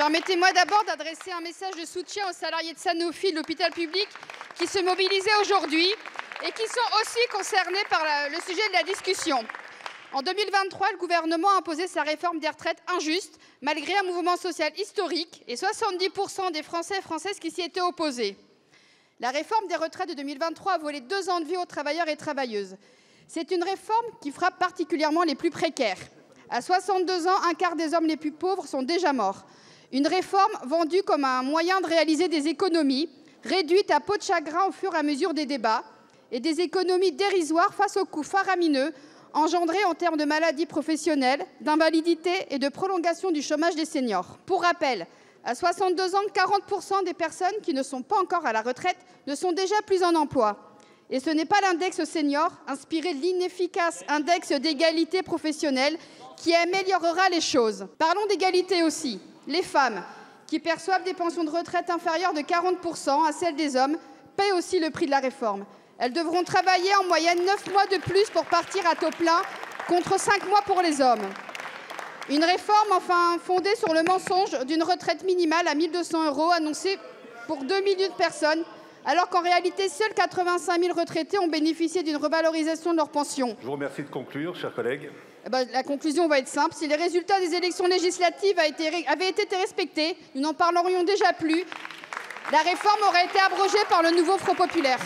Permettez-moi d'abord d'adresser un message de soutien aux salariés de Sanofi, de l'hôpital public, qui se mobilisaient aujourd'hui et qui sont aussi concernés par le sujet de la discussion. En 2023, le gouvernement a imposé sa réforme des retraites injuste, malgré un mouvement social historique et 70% des Français et Françaises qui s'y étaient opposés. La réforme des retraites de 2023 a volé 2 ans de vie aux travailleurs et travailleuses. C'est une réforme qui frappe particulièrement les plus précaires. À 62 ans, un quart des hommes les plus pauvres sont déjà morts. Une réforme vendue comme un moyen de réaliser des économies, réduite à peau de chagrin au fur et à mesure des débats, et des économies dérisoires face aux coûts faramineux engendrés en termes de maladies professionnelles, d'invalidité et de prolongation du chômage des seniors. Pour rappel, à 62 ans, 40% des personnes qui ne sont pas encore à la retraite ne sont déjà plus en emploi. Et ce n'est pas l'index senior, inspiré de l'inefficace index d'égalité professionnelle, qui améliorera les choses. Parlons d'égalité aussi. Les femmes, qui perçoivent des pensions de retraite inférieures de 40% à celles des hommes, paient aussi le prix de la réforme. Elles devront travailler en moyenne 9 mois de plus pour partir à taux plein, contre 5 mois pour les hommes. Une réforme enfin fondée sur le mensonge d'une retraite minimale à 1 200 € annoncée pour 2 millions de personnes, alors qu'en réalité, seuls 85 000 retraités ont bénéficié d'une revalorisation de leur pension. Je vous remercie de conclure, chers collègues. La conclusion va être simple. Si les résultats des élections législatives avaient été respectés, nous n'en parlerions déjà plus. La réforme aurait été abrogée par le nouveau Front populaire.